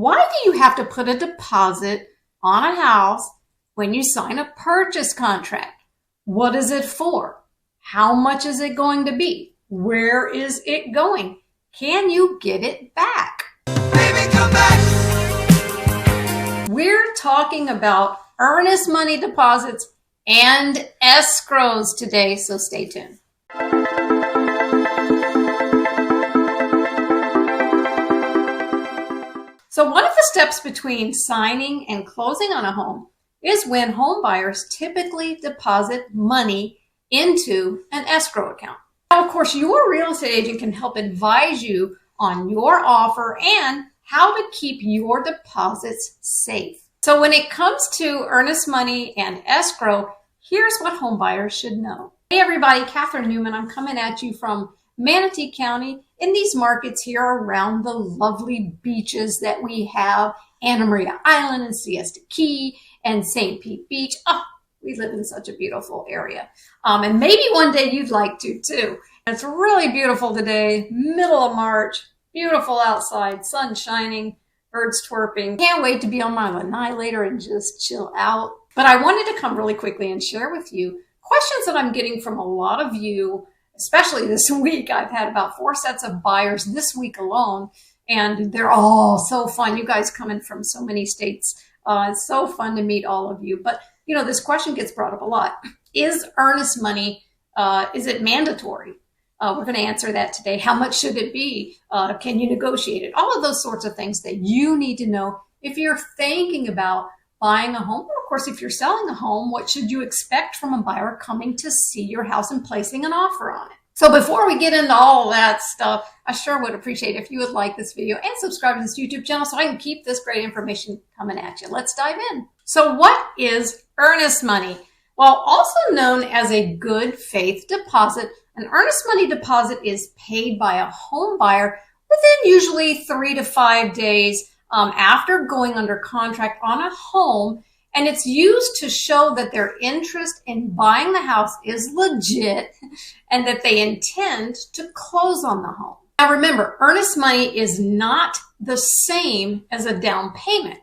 Why do you have to put a deposit on a house when you sign a purchase contract? What is it for? How much is it going to be? Where is it going? Can you get it back? Baby, come back. We're talking about earnest money deposits and escrows today, so stay tuned. So one of the steps between signing and closing on a home is when home buyers typically deposit money into an escrow account. Now, of course, your real estate agent can help advise you on your offer and how to keep your deposits safe. So when it comes to earnest money and escrow, here's what home buyers should know. Hey everybody, Catherine Newman. I'm coming at you from Manatee County in these markets here around the lovely beaches that we have, Anna Maria Island and Siesta Key and St. Pete Beach. Oh, we live in such a beautiful area. And maybe one day you'd like to too. It's really beautiful today, middle of March, beautiful outside, sun shining, birds twerping. Can't wait to be on my lanai later and just chill out. But I wanted to come really quickly and share with you questions that I'm getting from a lot of you, especially this week. I've had about 4 sets of buyers this week alone, and they're all so fun. You guys coming from so many states. It's so fun to meet all of you. But, you know, this question gets brought up a lot. Is earnest money, is it mandatory? We're going to answer that today. How much should it be? Can you negotiate it? All of those sorts of things that you need to know if you're thinking about buying a home. Or of course, if you're selling a home, what should you expect from a buyer coming to see your house and placing an offer on it? So before we get into all that stuff, I sure would appreciate if you would like this video and subscribe to this YouTube channel so I can keep this great information coming at you. Let's dive in. So what is earnest money? Well, also known as a good faith deposit, an earnest money deposit is paid by a home buyer within usually 3 to 5 days after going under contract on a home, and it's used to show that their interest in buying the house is legit and that they intend to close on the home. Now remember, earnest money is not the same as a down payment,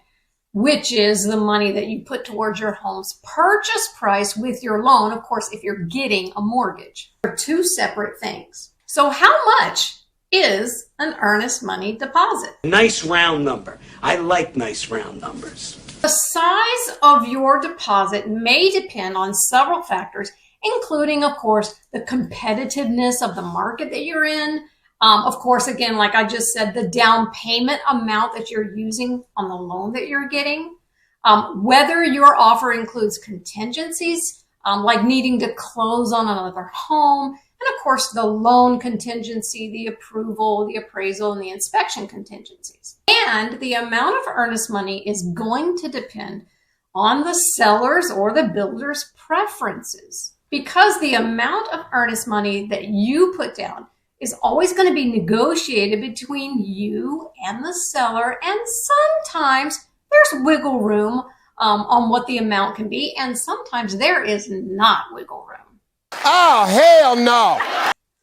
which is the money that you put towards your home's purchase price with your loan, of course, if you're getting a mortgage. They're two separate things. So how much is an earnest money deposit? Nice round number. I like nice round numbers. The size of your deposit may depend on several factors, including, of course, the competitiveness of the market that you're in. Of course, again, like I just said, the down payment amount that you're using on the loan that you're getting, whether your offer includes contingencies, like needing to close on another home, and of course, the loan contingency, the approval, the appraisal, and the inspection contingencies. And the amount of earnest money is going to depend on the seller's or the builder's preferences, because the amount of earnest money that you put down is always going to be negotiated between you and the seller. And sometimes there's wiggle room on what the amount can be. And sometimes there is not wiggle room. Oh, hell no.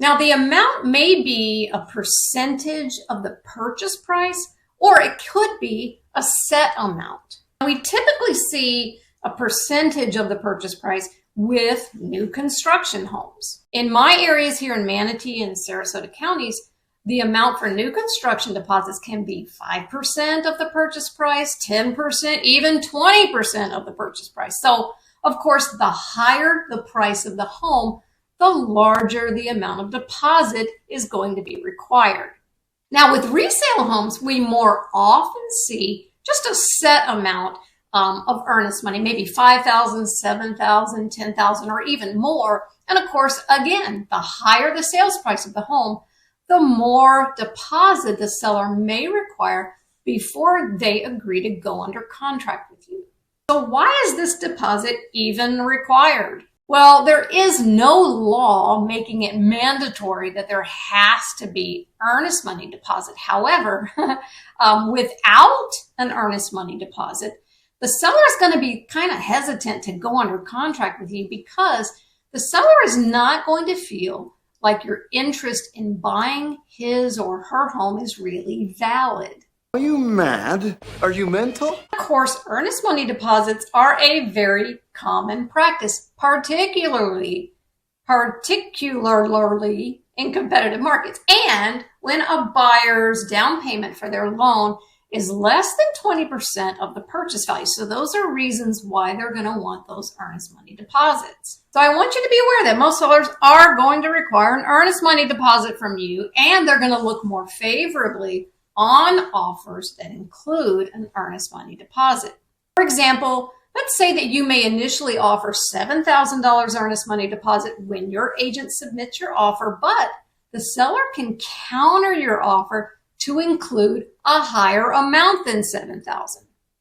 Now, the amount may be a percentage of the purchase price, or it could be a set amount. We typically see a percentage of the purchase price with new construction homes. In my areas here in Manatee and Sarasota counties, the amount for new construction deposits can be 5% of the purchase price, 10%, even 20% of the purchase price. So, of course, the higher the price of the home, the larger the amount of deposit is going to be required. Now, with resale homes, we more often see just a set amount of earnest money, maybe $5,000, $7,000, $10,000, or even more. And of course, again, the higher the sales price of the home, the more deposit the seller may require before they agree to go under contract with you. So why is this deposit even required? Well, there is no law making it mandatory that there has to be earnest money deposit. However, without an earnest money deposit, the seller is going to be kind of hesitant to go under contract with you because the seller is not going to feel like your interest in buying his or her home is really valid. Are you mad? Are you mental? Of course, earnest money deposits are a very common practice, particularly in competitive markets. And when a buyer's down payment for their loan is less than 20% of the purchase value. So those are reasons why they're going to want those earnest money deposits. So I want you to be aware that most sellers are going to require an earnest money deposit from you, and they're going to look more favorably on offers that include an earnest money deposit. For example, let's say that you may initially offer $7,000 earnest money deposit when your agent submits your offer, but the seller can counter your offer to include a higher amount than $7,000.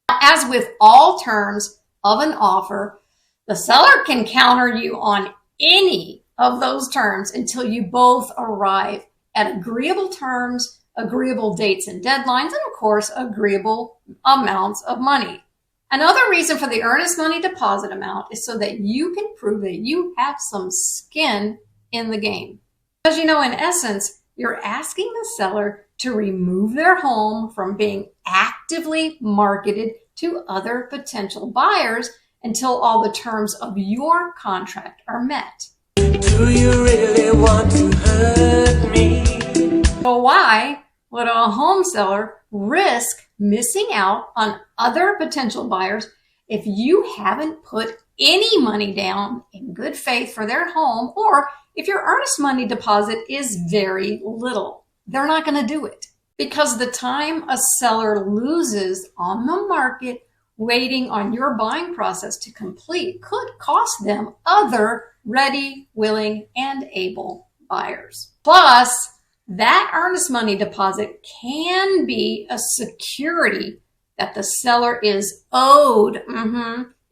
As with all terms of an offer, the seller can counter you on any of those terms until you both arrive at agreeable terms, agreeable dates and deadlines, and of course, agreeable amounts of money. Another reason for the earnest money deposit amount is so that you can prove that you have some skin in the game. Because in essence, you're asking the seller to remove their home from being actively marketed to other potential buyers until all the terms of your contract are met. Do you really want to hurt me? So why would a home seller risk missing out on other potential buyers if you haven't put any money down in good faith for their home, or if your earnest money deposit is very little? They're not going to do it, because the time a seller loses on the market waiting on your buying process to complete could cost them other ready, willing, and able buyers. Plus, that earnest money deposit can be a security that the seller is owed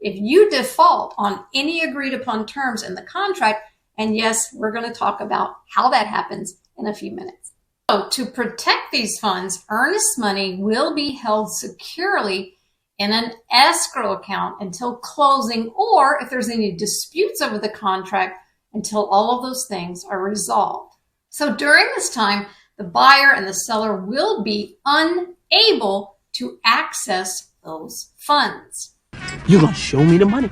if you default on any agreed upon terms in the contract. And yes, we're going to talk about how that happens in a few minutes. So to protect these funds, earnest money will be held securely in an escrow account until closing, or if there's any disputes over the contract, until all of those things are resolved. So during this time, the buyer and the seller will be unable to access those funds. You gonna show me the money.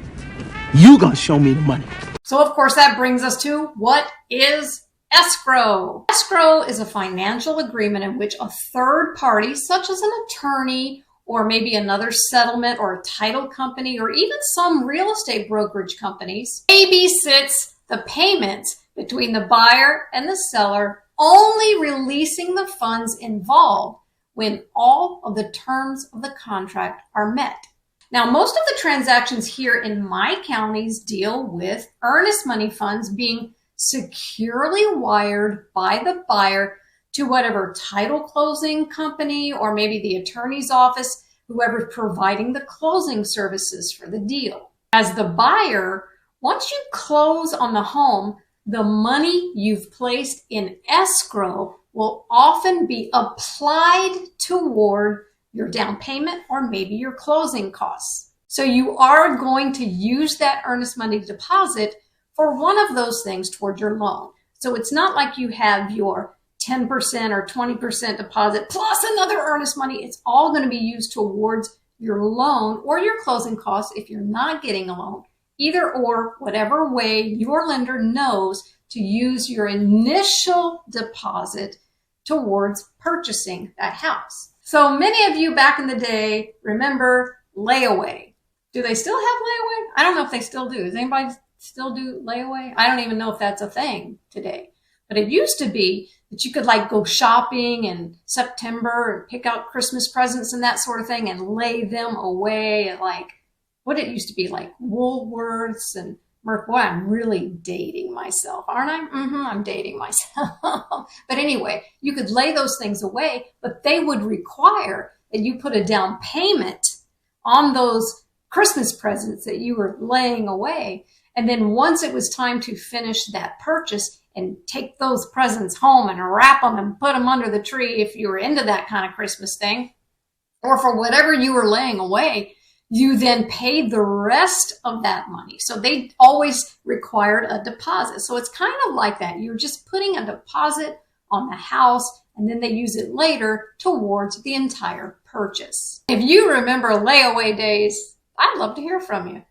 You gonna show me the money. So of course that brings us to, what is escrow? Escrow is a financial agreement in which a third party, such as an attorney or maybe another settlement or a title company or even some real estate brokerage companies, babysits the payments between the buyer and the seller, only releasing the funds involved when all of the terms of the contract are met. Now, most of the transactions here in my counties deal with earnest money funds being securely wired by the buyer to whatever title closing company or maybe the attorney's office, whoever's providing the closing services for the deal. As the buyer, once you close on the home, the money you've placed in escrow will often be applied toward your down payment or maybe your closing costs. So you are going to use that earnest money deposit for one of those things toward your loan. So it's not like you have your 10% or 20% deposit plus another earnest money. It's all going to be used towards your loan or your closing costs if you're not getting a loan. Either or, whatever way your lender knows to use your initial deposit towards purchasing that house. So many of you back in the day remember layaway. Do they still have layaway? I don't know if they still do. Does anybody still do layaway? I don't even know if that's a thing today. But it used to be that you could go shopping in September and pick out Christmas presents and that sort of thing and lay them away at what it used to be like Woolworths and Merck. Boy, I'm really dating myself, aren't I? I'm dating myself. But anyway, you could lay those things away, but they would require that you put a down payment on those Christmas presents that you were laying away. And then once it was time to finish that purchase and take those presents home and wrap them and put them under the tree, if you were into that kind of Christmas thing, or for whatever you were laying away, you then paid the rest of that money. So they always required a deposit. So it's kind of like that. You're just putting a deposit on the house, and then they use it later towards the entire purchase. If you remember layaway days, I'd love to hear from you.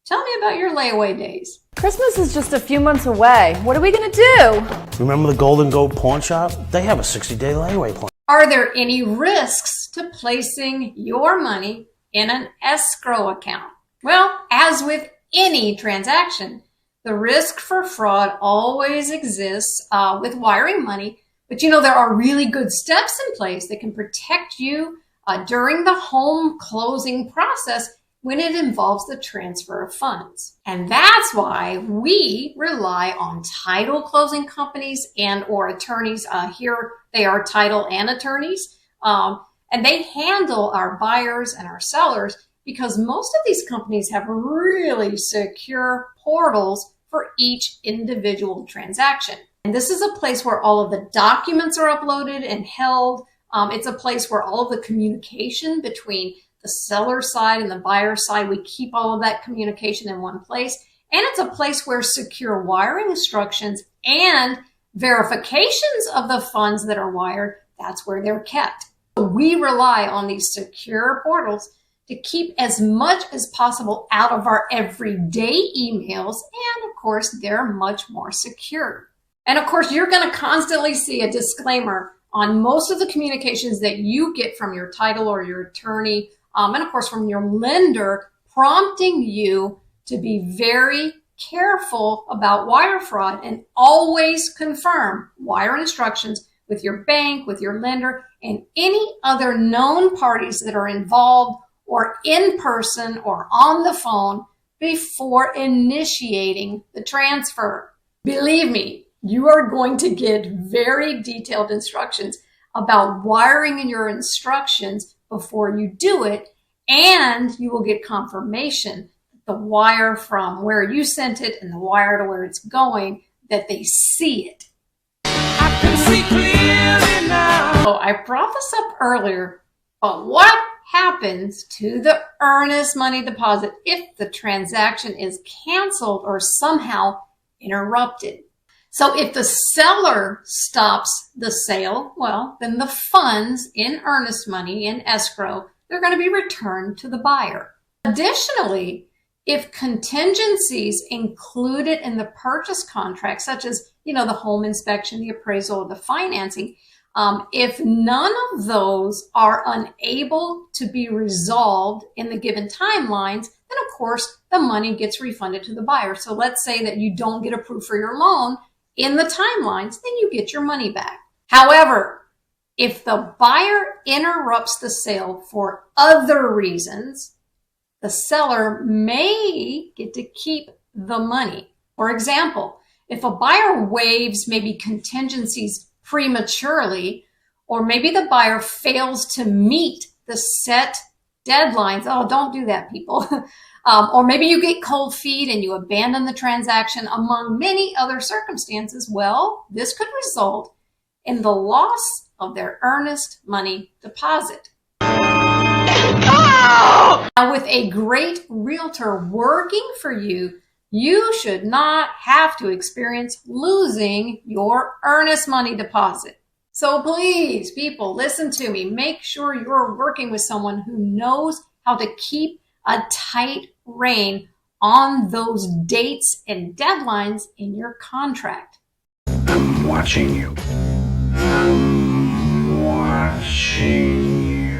Tell me about your layaway days. Christmas is just a few months away. What are we gonna do? Remember the Golden Goat pawn shop? They have a 60-day layaway plan. Are there any risks to placing your money in an escrow account? Well, as with any transaction, the risk for fraud always exists with wiring money. But there are really good steps in place that can protect you during the home closing process when it involves the transfer of funds. And that's why we rely on title closing companies and or attorneys. Here they are title and attorneys. And they handle our buyers and our sellers because most of these companies have really secure portals for each individual transaction. And this is a place where all of the documents are uploaded and held. It's a place where all of the communication between the seller side and the buyer side, we keep all of that communication in one place. And it's a place where secure wiring instructions and verifications of the funds that are wired, that's where they're kept. We rely on these secure portals to keep as much as possible out of our everyday emails. And of course, they're much more secure. And of course, you're going to constantly see a disclaimer on most of the communications that you get from your title or your attorney, and of course from your lender, prompting you to be very careful about wire fraud and always confirm wire instructions with your bank, with your lender, and any other known parties that are involved or in person or on the phone before initiating the transfer. Believe me, you are going to get very detailed instructions about wiring in your instructions before you do it, and you will get confirmation that the wire from where you sent it and the wire to where it's going, that they see it. I can see clearly now. So I brought this up earlier, but what happens to the earnest money deposit if the transaction is canceled or somehow interrupted? So if the seller stops the sale, well, then the funds in earnest money in escrow, they're going to be returned to the buyer. Additionally, if contingencies included in the purchase contract, such as, the home inspection, the appraisal, or the financing, if none of those are unable to be resolved in the given timelines, then of course the money gets refunded to the buyer. So let's say that you don't get approved for your loan in the timelines, then you get your money back. However, if the buyer interrupts the sale for other reasons, the seller may get to keep the money. For example, if a buyer waives maybe contingencies prematurely, or maybe the buyer fails to meet the set deadlines. Oh, don't do that, people. Or maybe you get cold feet and you abandon the transaction, among many other circumstances. Well, this could result in the loss of their earnest money deposit. Now, with a great realtor working for you, you should not have to experience losing your earnest money deposit. So please, people, listen to me. Make sure you're working with someone who knows how to keep a tight rein on those dates and deadlines in your contract. I'm watching you. I'm watching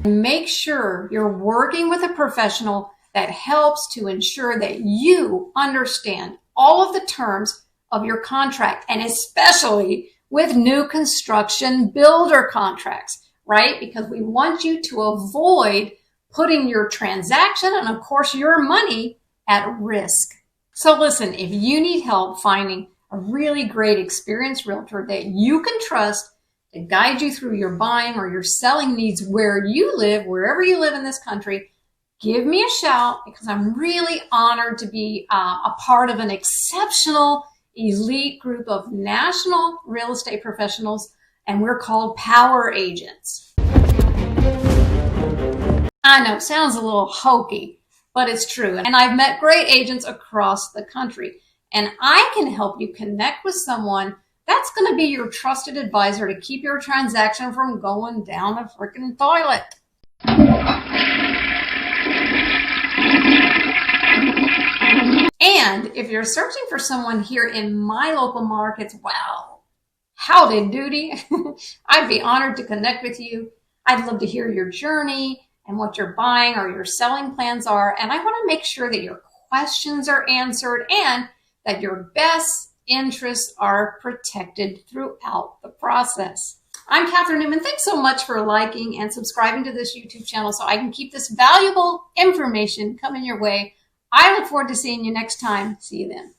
you. Make sure you're working with a professional that helps to ensure that you understand all of the terms of your contract, and especially with new construction builder contracts, right? Because we want you to avoid putting your transaction and of course your money at risk. So listen, if you need help finding a really great experienced realtor that you can trust to guide you through your buying or your selling needs where you live, wherever you live in this country, give me a shout, because I'm really honored to be a part of an exceptional elite group of national real estate professionals, and we're called Power Agents. I know, sounds a little hokey, but it's true. And I've met great agents across the country, and I can help you connect with someone that's going to be your trusted advisor to keep your transaction from going down the freaking toilet. And if you're searching for someone here in my local markets, well, howdy doody. I'd be honored to connect with you. I'd love to hear your journey and what your buying or your selling plans are. And I want to make sure that your questions are answered and that your best interests are protected throughout the process. I'm Catherine Newman. Thanks so much for liking and subscribing to this YouTube channel so I can keep this valuable information coming your way. I look forward to seeing you next time. See you then.